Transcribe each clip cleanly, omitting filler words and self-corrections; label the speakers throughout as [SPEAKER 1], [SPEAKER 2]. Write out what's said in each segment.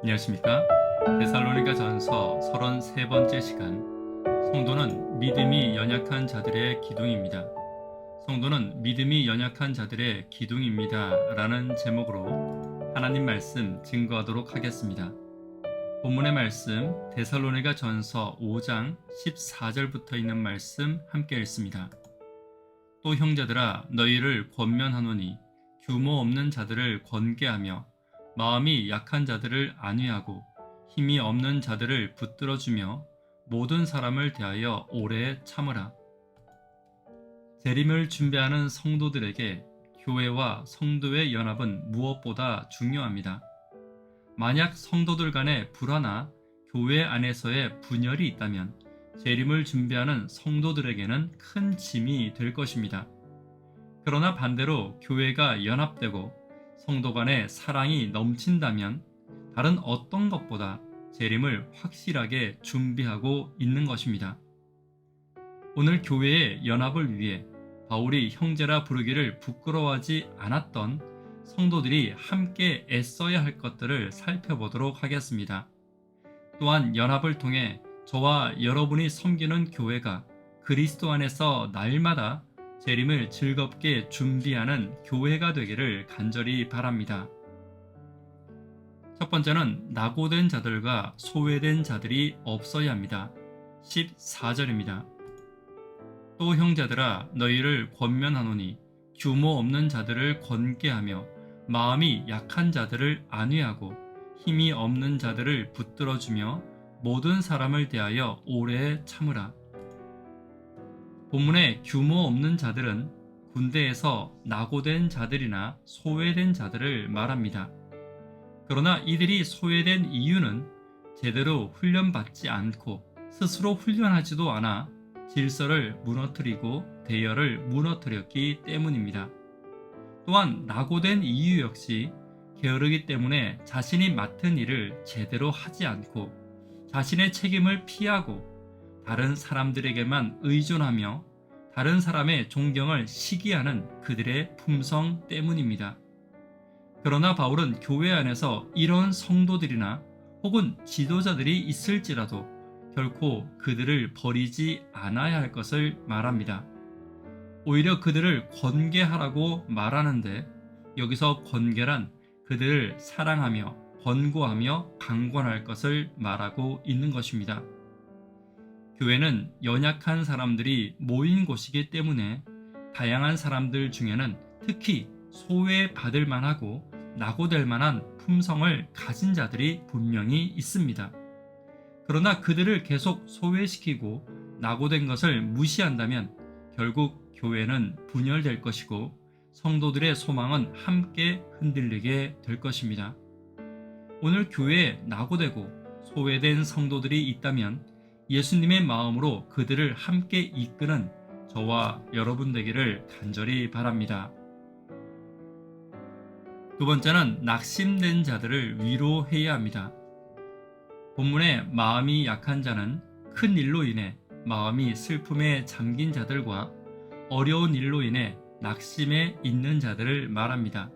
[SPEAKER 1] 안녕하십니까? 데살로니가 전서 33번째 시간. 성도는 믿음이 연약한 자들의 기둥입니다. 성도는 믿음이 연약한 자들의 기둥입니다. 라는 제목으로 하나님 말씀 증거하도록 하겠습니다. 본문의 말씀 데살로니가 전서 5장 14절부터 있는 말씀 함께 읽습니다. 또 형제들아 너희를 권면하노니 규모 없는 자들을 권계하며 마음이 약한 자들을 안위하고 힘이 없는 자들을 붙들어주며 모든 사람을 대하여 오래 참으라. 재림을 준비하는 성도들에게 교회와 성도의 연합은 무엇보다 중요합니다. 만약 성도들 간의 불화나 교회 안에서의 분열이 있다면 재림을 준비하는 성도들에게는 큰 짐이 될 것입니다. 그러나 반대로 교회가 연합되고 성도 간의 사랑이 넘친다면 다른 어떤 것보다 재림을 확실하게 준비하고 있는 것입니다. 오늘 교회의 연합을 위해 바울이 형제라 부르기를 부끄러워하지 않았던 성도들이 함께 애써야 할 것들을 살펴보도록 하겠습니다. 또한 연합을 통해 저와 여러분이 섬기는 교회가 그리스도 안에서 날마다 재림을 즐겁게 준비하는 교회가 되기를 간절히 바랍니다. 첫 번째는 낙오된 자들과 소외된 자들이 없어야 합니다. 14절입니다. 또 형제들아 너희를 권면하노니 규모 없는 자들을 권계하며 마음이 약한 자들을 안위하고 힘이 없는 자들을 붙들어주며 모든 사람을 대하여 오래 참으라. 본문의 규모 없는 자들은 군대에서 낙오된 자들이나 소외된 자들을 말합니다. 그러나 이들이 소외된 이유는 제대로 훈련받지 않고 스스로 훈련하지도 않아 질서를 무너뜨리고 대열을 무너뜨렸기 때문입니다. 또한 낙오된 이유 역시 게으르기 때문에 자신이 맡은 일을 제대로 하지 않고 자신의 책임을 피하고 다른 사람들에게만 의존하며 다른 사람의 존경을 시기하는 그들의 품성 때문입니다. 그러나 바울은 교회 안에서 이런 성도들이나 혹은 지도자들이 있을지라도 결코 그들을 버리지 않아야 할 것을 말합니다. 오히려 그들을 권계하라고 말하는데 여기서 권계란 그들을 사랑하며 권고하며 강권할 것을 말하고 있는 것입니다. 교회는 연약한 사람들이 모인 곳이기 때문에 다양한 사람들 중에는 특히 소외받을 만하고 낙오될 만한 품성을 가진 자들이 분명히 있습니다. 그러나 그들을 계속 소외시키고 낙오된 것을 무시한다면 결국 교회는 분열될 것이고 성도들의 소망은 함께 흔들리게 될 것입니다. 오늘 교회에 낙오되고 소외된 성도들이 있다면 예수님의 마음으로 그들을 함께 이끄는 저와 여러분 되기를 간절히 바랍니다. 두 번째는 낙심된 자들을 위로해야 합니다. 본문의 마음이 약한 자는 큰 일로 인해 마음이 슬픔에 잠긴 자들과 어려운 일로 인해 낙심에 있는 자들을 말합니다.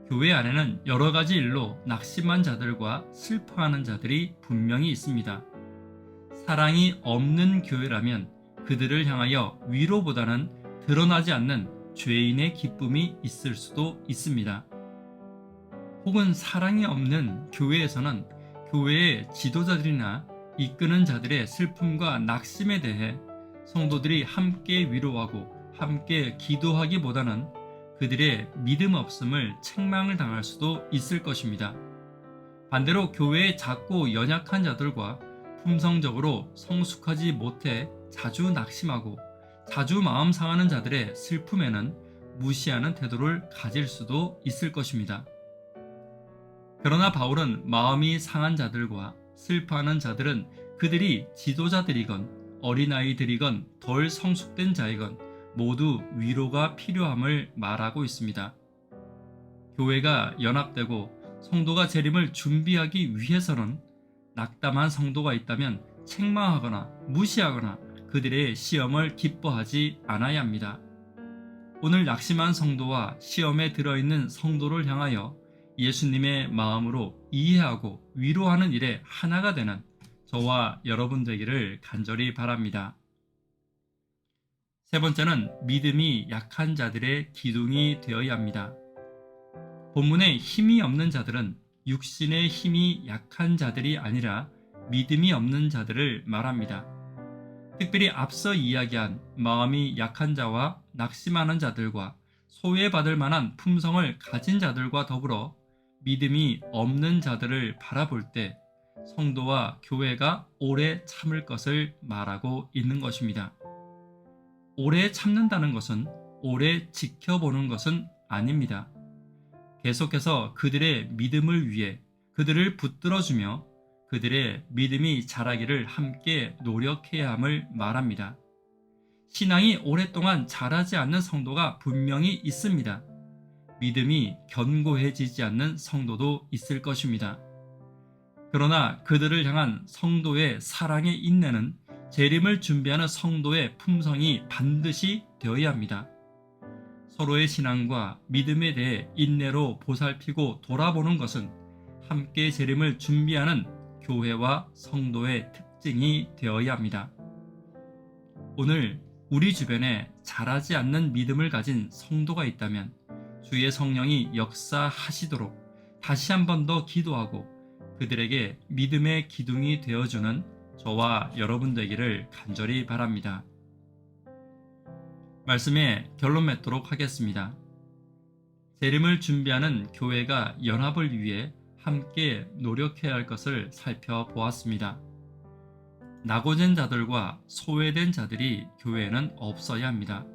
[SPEAKER 1] 교회 안에는 여러 가지 일로 낙심한 자들과 슬퍼하는 자들이 분명히 있습니다. 사랑이 없는 교회라면 그들을 향하여 위로보다는 드러나지 않는 죄인의 기쁨이 있을 수도 있습니다. 혹은 사랑이 없는 교회에서는 교회의 지도자들이나 이끄는 자들의 슬픔과 낙심에 대해 성도들이 함께 위로하고 함께 기도하기보다는 그들의 믿음 없음을 책망을 당할 수도 있을 것입니다. 반대로 교회의 작고 연약한 자들과 품성적으로 성숙하지 못해 자주 낙심하고 자주 마음 상하는 자들의 슬픔에는 무시하는 태도를 가질 수도 있을 것입니다. 그러나 바울은 마음이 상한 자들과 슬퍼하는 자들은 그들이 지도자들이건 어린아이들이건 덜 성숙된 자이건 모두 위로가 필요함을 말하고 있습니다. 교회가 연합되고 성도가 재림을 준비하기 위해서는 낙담한 성도가 있다면 책망하거나 무시하거나 그들의 시험을 기뻐하지 않아야 합니다. 오늘 낙심한 성도와 시험에 들어있는 성도를 향하여 예수님의 마음으로 이해하고 위로하는 일에 하나가 되는 저와 여러분 되기를 간절히 바랍니다. 세 번째는 믿음이 약한 자들의 기둥이 되어야 합니다. 본문에 힘이 없는 자들은 육신의 힘이 약한 자들이 아니라 믿음이 없는 자들을 말합니다. 특별히 앞서 이야기한 마음이 약한 자와 낙심하는 자들과 소외받을 만한 품성을 가진 자들과 더불어 믿음이 없는 자들을 바라볼 때 성도와 교회가 오래 참을 것을 말하고 있는 것입니다. 오래 참는다는 것은 오래 지켜보는 것은 아닙니다. 계속해서 그들의 믿음을 위해 그들을 붙들어주며 그들의 믿음이 자라기를 함께 노력해야 함을 말합니다. 신앙이 오랫동안 자라지 않는 성도가 분명히 있습니다. 믿음이 견고해지지 않는 성도도 있을 것입니다. 그러나 그들을 향한 성도의 사랑의 인내는 재림을 준비하는 성도의 품성이 반드시 되어야 합니다. 서로의 신앙과 믿음에 대해 인내로 보살피고 돌아보는 것은 함께 재림을 준비하는 교회와 성도의 특징이 되어야 합니다. 오늘 우리 주변에 자라지 않는 믿음을 가진 성도가 있다면 주의 성령이 역사하시도록 다시 한 번 더 기도하고 그들에게 믿음의 기둥이 되어주는 저와 여러분 되기를 간절히 바랍니다. 말씀에 결론 맺도록 하겠습니다. 재림을 준비하는 교회가 연합을 위해 함께 노력해야 할 것을 살펴보았습니다. 낙오된 자들과 소외된 자들이 교회에는 없어야 합니다.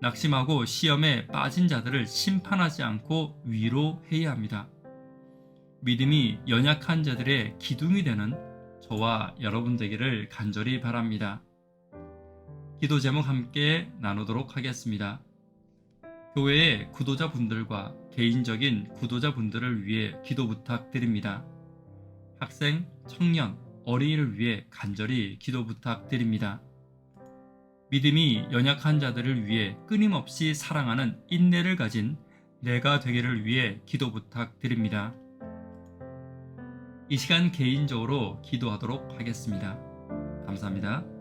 [SPEAKER 1] 낙심하고 시험에 빠진 자들을 심판하지 않고 위로해야 합니다. 믿음이 연약한 자들의 기둥이 되는 저와 여러분 되기를 간절히 바랍니다. 기도 제목 함께 나누도록 하겠습니다. 교회의 구도자분들과 개인적인 구도자분들을 위해 기도 부탁드립니다. 학생, 청년, 어린이를 위해 간절히 기도 부탁드립니다. 믿음이 연약한 자들을 위해 끊임없이 사랑하는 인내를 가진 내가 되기를 위해 기도 부탁드립니다. 이 시간 개인적으로 기도하도록 하겠습니다. 감사합니다.